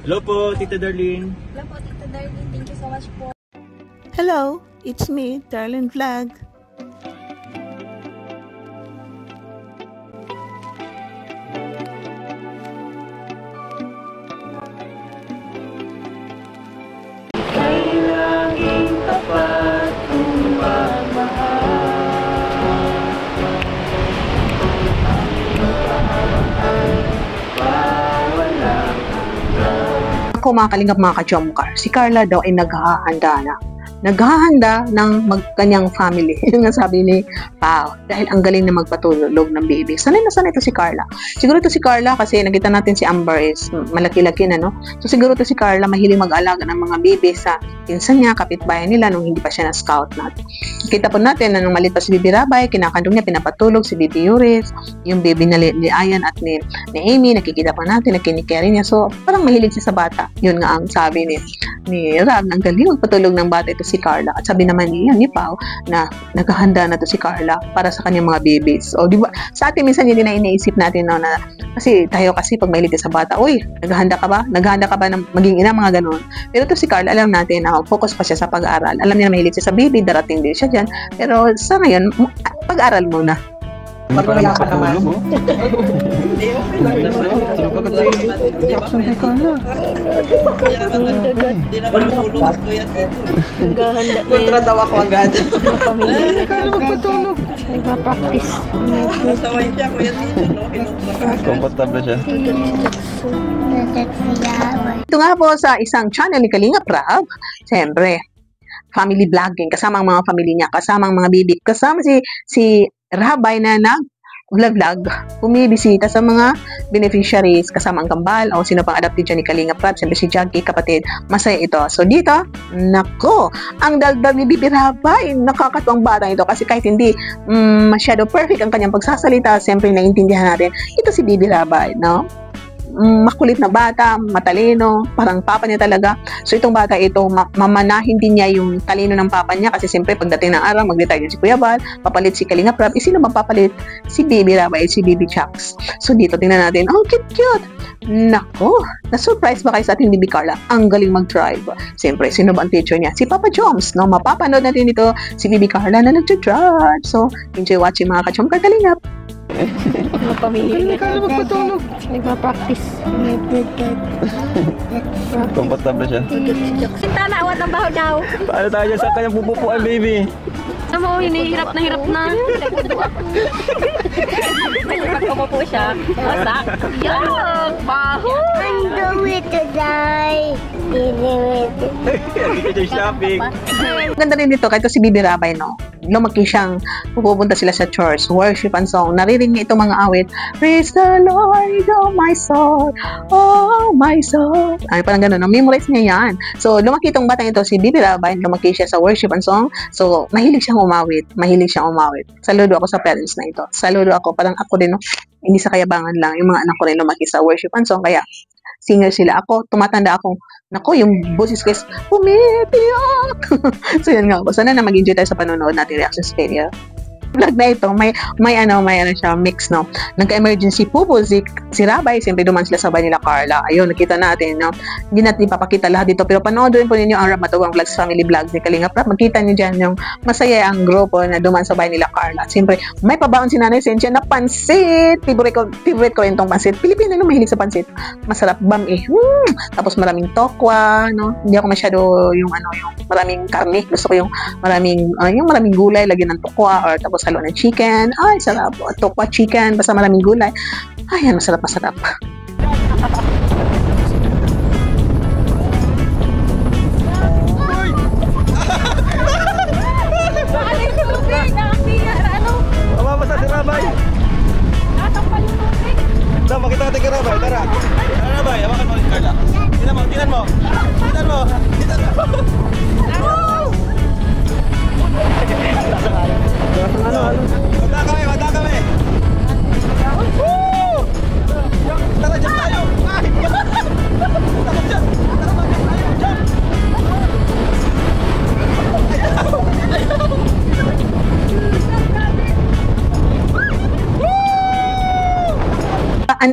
Hello po, Tita Darlene. Hello po, Tita Darlene. Thank you so much po. Hello, it's me, Darlene Vlog. Kailangin tapat kung magmahal. Ako mga kalingap mga ka-jomcar, si Carla daw ay naghahanda na. Naghahanda ng kanyang family. Yun nga sabi ni Pao. Dahil ang galing na magpatulog ng baby. Sanay na sanay ito si Carla. Siguro ito si Carla kasi nakita natin si Amber is malaki-laki na, no? So siguro ito si Carla mahilig mag-alaga ng mga baby sa pinsan niya, kapitbahay nila nung hindi pa siya na-scout natin. Kita po natin na nung maliit pa si Bibi Rabay, kinakandong niya, pinapatulog si Bibi Yuris, yung baby na ni Ayan at ni Amy, nakikita po natin, nakinikeri niya. So parang mahilig siya sa bata. Yun nga ang sabi ni Rab, ang galing magpatulog ng bata ito si Carla. At sabi naman ni Pao na naghahanda na to si Carla para sa kanyang mga babies. O di ba? Sa atin minsan hindi na iniisip natin, no, na kasi tayo kasi pag mahilig sa bata, uy, naghahanda ka ba? Naghahanda ka ba ng maging ina, mga ganun. Pero to si Carla, alam natin na focus pa siya sa pag-aaral. Alam niya na mahilig siya sa baby, darating din siya diyan. Pero sa ngayon, pag-aaral muna. Pag wala ka naman. Action kay Carla. Hindi naman tulog ko yan. Naghahanda na Kontra daw ako agad. pamilya. Carla magpatulog. Nagpa-practice. Masaway siya, kuya dito. Komportable siya. Ito nga po sa isang channel ni Kalinga Prab, siyempre, family vlogging, kasama ang mga family niya, kasama ang mga baby, kasama si Rabay na nag-vlog, bumibisita sa mga beneficiaries, kasama ang kambal, o sino pang adopted dyan ni Kalinga Prab, siyempre si Jackie, kapatid, masaya ito. So dito, nako, ang daldal ni Bibi Rabay, nakakatuwang bata ito, kasi kahit hindi masyado perfect ang kanyang pagsasalita, siyempre naiintindihan natin, ito si Bibi Rabay, no? Makulit na bata, matalino, parang papa niya talaga. So itong bata ito, mamanahin din niya yung talino ng papa niya kasi siyempre pagdating ng araw, mag-retire si Kuya Bal, papalit si Kalinga Prab. Sino bang papalit? Si Baby Rabay, si Baby Chucks. So dito tingnan natin, oh cute. Nako, na-surprise ba kayo sa ating Bibi Carla? Ang galing mag-drive. Siyempre, sino ba ang teacher niya? Si Papa Joms, no? Mapapanood natin ito si Bibi Carla na nag-drive. So, enjoy watching mga ka-chom Kalingap. Mga pamilya. Carla magpatulog. Nagpa-practice. Komportable siya. Sinta na, awat ng baho daw. Paano tayo sa kanyang pupupuan, baby? Alam mo, hinihirap na hirap na. Pag po siya, masak. Yuck! Baho! I'm going to die. Hindi ka dyan shopping. Ganda rin dito, kahit si Bibi Rabay, no? Lumaki siyang pupunta sila sa church, worship and song. Naririnig niya itong mga awit. Praise the Lord, oh my soul, oh my soul. Ay, parang gano'n, no? Memorize niya yan. So, lumaki itong batang ito, si Bibi Rabay, lumaki siya sa worship and song. So, mahilig siyang umawit. Saludo ako sa parents na ito. Saludo ako, parang ako din, no? Hindi sa kayabangan lang. Yung mga anak ko rin lumaki sa worship and song. Kaya, singer sila. Ako, tumatanda akong, naku, yung boses ko is, umitiyak! So, yun nga po. Sana na mag-enjoy tayo sa panonood natin reactions video. Vlog na ito, may siya, mix, no? Nagka-emergency po si Rabay, siyempre duman sila sa nila Carla. Ayun, nakita natin, no? Hindi natin ipapakita lahat dito, pero panoodin po ninyo ang Rab Matawang Vlogs Family Vlogs ni Kalinga Prab. Makita niyo dyan yung masaya ang grupo na duman sa nila Carla. Siyempre, may pabaon si Nanay Sentia na pansit. Favorite ko rin tong pansit. Pilipino na mahilig sa pansit. Masarap bam eh. Tapos maraming tokwa, no? Hindi ako masyado yung maraming karne. Gusto ko yung maraming gulay, lagyan ng tokwa, or tapos halo ng chicken. Ay, sarap. Tokwa chicken, basta maraming gulay. Ay, yan, masarap. Mamamasa si Rabay. Makita natin kay Rabay, tara. Tara, Rabay, hawakan mo, Carla. Tingnan mo. Mata kami. Tara, dyan tayo.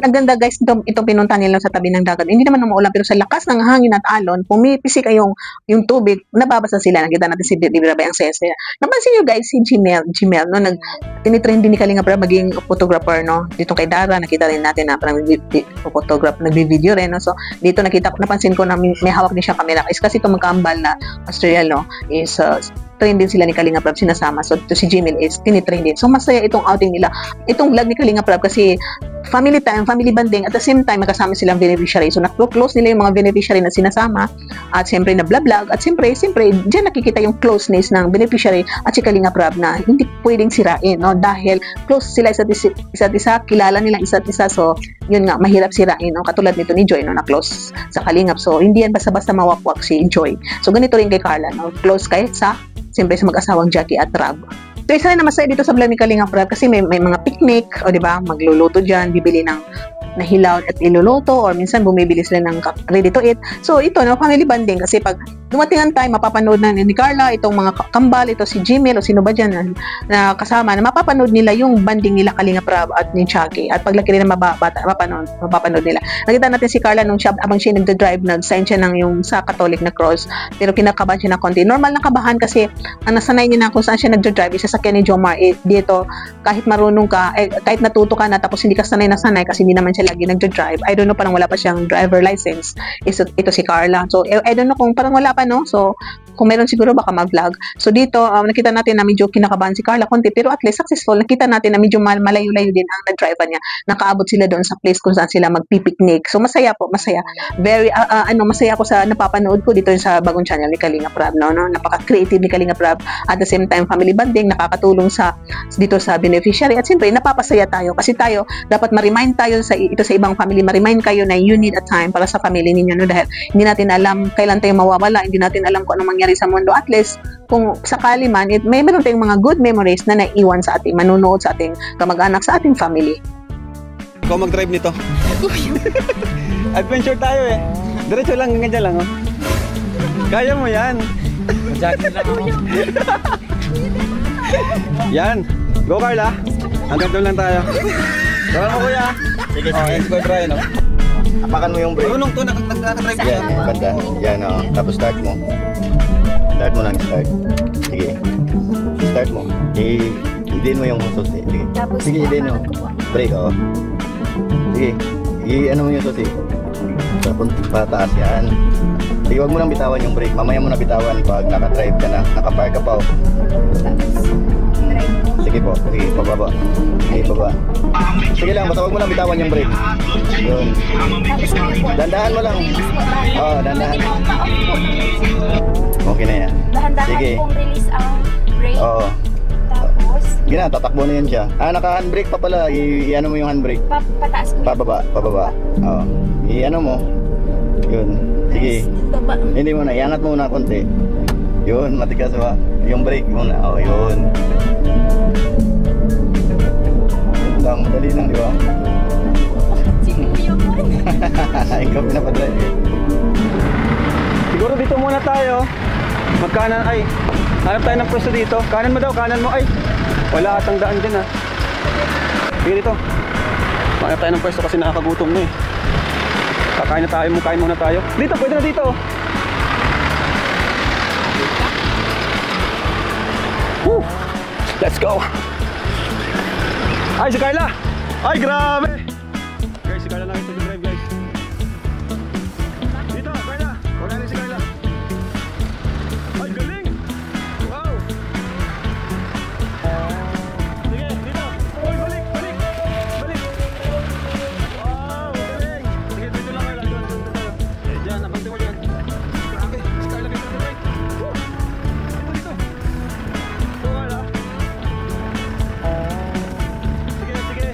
ang ganda guys, itong pinunta nila sa tabi ng dagat. Hindi naman umuulan, pero sa lakas ng hangin at alon, pumipisik ay yung tubig, nababasa sila. Nakita natin si Bibirabay ang sese. Napansin nyo guys, si Jimel, no, tinitrain din ni Kalinga Prab maging photographer, no. Dito kay Dara, nakita rin natin na parang photographer, nagbi-video rin, no. So, dito napansin ko na may hawak din siya camera. Is kasi itong magkaambal na Australian, no, is train din sila ni Kalinga Prab, sinasama. So, to si Jimel is tinitrain din. So, masaya itong outing nila. Itong vlog ni Kalinga Prab kasi family time, family banding, at the same time, magkasama silang beneficiary. So, close nila yung mga beneficiary na sinasama, at siyempre na vlog, at siyempre, dyan nakikita yung closeness ng beneficiary at si Kalinga Prab na hindi pwedeng sirain, no? Dahil close sila isa't isa, kilala nila isa't isa. So, yun nga, mahirap sirain, no? Katulad nito ni Joy, no, na close sa Kalingap. So, hindi yan basta-basta mawapwak si Joy. So, ganito rin kay Carla, no? Close kahit siyempre sa mag-asawang Jackie at Rab. So, isa rin na masaya dito sa vlog ni Kalinga Prab kasi may mga picnic, o di ba, magluluto dyan, bibili ng nahilaw at iluluto, or minsan bumibili sila ng ready to eat. So, ito, no, family banding kasi pag dumating ang time, mapapanood na ni Carla, itong mga kambal, ito si Jimel, o sino ba dyan na kasama, na mapapanood nila yung banding nila Kalinga Prab at ni Chucky. At paglaki rin ng mababata, mapapanood nila. Nakita natin si Carla nung abang siya nagda-drive, nag-sign siya ng yung sa Catholic na cross, pero kinakabahan siya na konti. Normal na kabahan kasi ang nasanay niya na kung saan siya nagda-drive, isasakyan ni Jomar. Dito, kahit marunong ka, kahit natuto ka na, tapos hindi ka sanay na sanay kasi hindi naman siya lagi nagda-drive. I don't know, parang wala pa siyang driver license. Ito si Carla. So, I don't know kung parang wala pa, no? So, kung meron siguro baka mag-vlog. So, dito, nakita natin na medyo kinakabahan si Carla konti, pero at least successful. Nakita natin na medyo malayo-layo din ang nag-drive niya. Nakaabot sila doon sa place kung saan sila magpipiknik. So, masaya po, masaya. Very, masaya ako sa napapanood ko dito sa bagong channel ni Kalinga Prab, no? Napaka-creative ni Kalinga Prab. At the same time, family banding, nakakatulong dito sa beneficiary. At siyempre, napapasaya tayo kasi tayo, dapat ma-remind tayo sa ibang family, ma-remind kayo na you need a time para sa family ninyo, no? Dahil hindi natin alam kailan tayo mawawala, hindi natin alam kung anong mangyari sa mundo. At least, kung sakali man, meron tayong mga good memories na naiiwan sa ating manunood, sa ating kamag-anak, sa ating family. Ikaw mag-drive nito. Adventure tayo eh. Diretso lang, ganyan lang, oh. Kaya mo yan. Jacket lang ako. Yan. Go, Carla. Hanggang doon lang tayo. Tara mo, kuya. Sige, sige. Let's go try, no? Apakan mo yung brake. Marunong to, nakaka-drive siya. Yan, banda. Yan, oh. Tapos start mo. Start mo lang, start. Sige. Start mo. I-din mo yung susi. Sige. Sige, i-din mo. Brake, oh. Sige. I-ano mo yung susi. Pataas yan. Sige, wag mo nang bitawan yung brake. Mamaya mo na bitawan pag naka-drive ka na. Naka-park ka pa, oh. Sige po. Sige, pababa. Sige, pababa. Sige lang, basta wag mo lang bitawan yung brake. Yun. Dandahan mo lang. Oo, dandahan. Okay na yan. Sige. Dahan-dahan kong release ang brake. Oo. Tapos, Sige na, tatakbo na yan siya. Naka-handbrake pa pala. I-ano mo yung handbrake. pataas ko. Pababa, pababa. Oo. I-ano mo. Yun. Sige. Baba. Hindi mo na, iangat mo na konti. Yun, matigas ba? Yung brake muna. Oh, yun. Yun lang, madali lang, di ba? Ikaw pinapadrive eh. Siguro dito muna tayo. Magkanan, ay. Hanap tayo ng pwesto dito. Kanan mo daw, kanan mo, ay. Wala atang daan dyan, ha. Sige dito. Hanap tayo ng pwesto kasi nakakagutom na eh. Kakain na tayo, kain muna tayo. Dito, pwede na dito. Woo! Let's go! Ay, si Carla! Ay, grabe! Guys, si Carla lang ito drive, guys. Dito, Carla! Wala rin si Carla. Ay, galing! Wow! Sige, dito! Uy, balik! Balik! Balik! Wow! Galing! Sige, dito lang, Carla. Doon tayo. Eh, dyan, nabante ko dyan. Grabe! Si Carla dito drive. Woo! Dito, dito! Go, Carla! Sige, sige!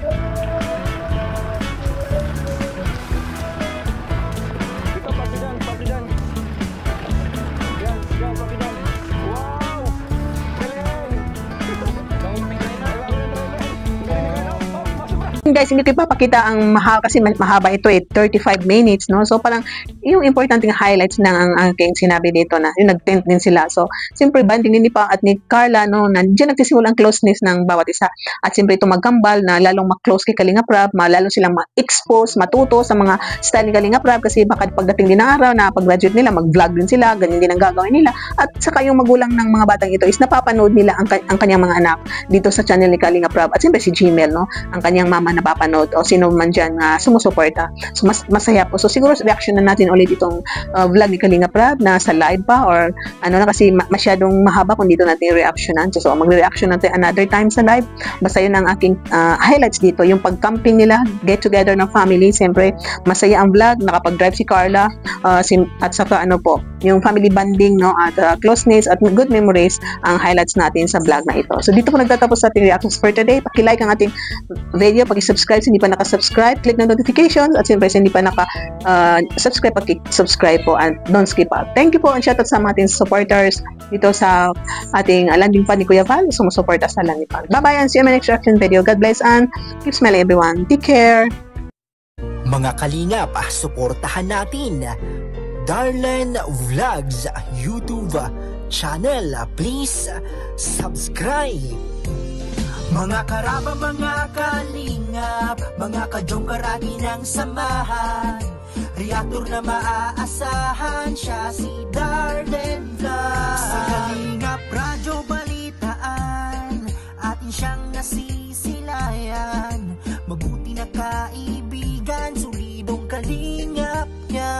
guys, hindi ko ipapakita ang kasi mahaba ito 35 minutes, no? So parang yung importanteng highlights ng ang aking sinabi dito na yung nag-tent din sila. So siyempre banding din ni Pa at ni Carla, no, nandiyan nagsisimula ang closeness ng bawat isa. At siyempre ito magkambal na lalong mag-close kay Kalinga Prab, lalo silang ma-expose, matuto sa mga style ni Kalinga Prab kasi baka pagdating din ng araw na pag-graduate nila, mag-vlog din sila, ganyan din ang gagawin nila. At saka yung magulang ng mga batang ito is napapanood nila ang kanyang mga anak dito sa channel ni Kalinga Prab. At siyempre si Gmail, no, ang kanyang mama napapanood o sino man dyan na sumusuporta. So masaya po. So siguro reaction na natin ulit itong vlog ni Kalinga Prab na sa live pa or ano na kasi masyadong mahaba kung dito natin reactionan. So magre-reaction natin another time sa live. Basta yun ang aking highlights dito. Yung pag-camping nila, get together ng family. Siyempre masaya ang vlog. Nakapag-drive si Carla at saka ano po, yung family bonding, no, at closeness at good memories ang highlights natin sa vlog na ito. So dito po nagtatapos sa ating reactions for today. Paki-like ang ating video, paki-subscribe kung hindi pa naka-subscribe, click ng notifications at siyempre kung hindi pa naka-subscribe, paki-subscribe po and don't skip out. Thank you po and shoutout sa mga ating supporters dito sa ating landing pad ni Kuya Val, sumusuporta sa landing pad. Bye-bye and see you in my next reaction video. God bless and keep smiling everyone. Take care! Mga kalingap, suportahan natin Darlen Vlogs YouTube channel. Please subscribe. Mga karaba, mga kalingap, mga kadyong karagi ng samahan, reactor na maaasahan, siya si Darlen Vlogs. Sa Kalingap Radyo Balitaan, atin siyang nasisilayan, mabuti na kaibigan, solidong kalingap niya.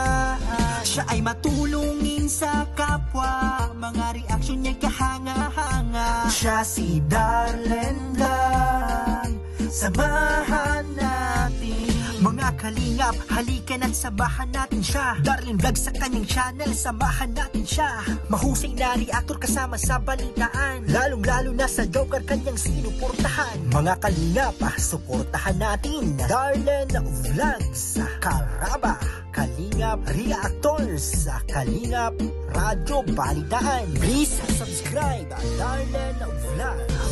Siya ay matulungin sa kapwa, mga reaksyon niya'y kahanga-hanga. Siya si Darlen Vlog, samahan natin. Mga kalingap, halika na't sabahan natin siya. Darlen Vlog sa kanyang channel, samahan natin siya. Mahusay na reactor kasama sa balitaan, lalong-lalo na sa Joker kanyang sinuportahan. Mga kalingap, suportahan natin Darlen Vlogs, Karaba, Kalingap Reactors, Kalingap Radyo Balitaan. Please subscribe Darlen Vlog.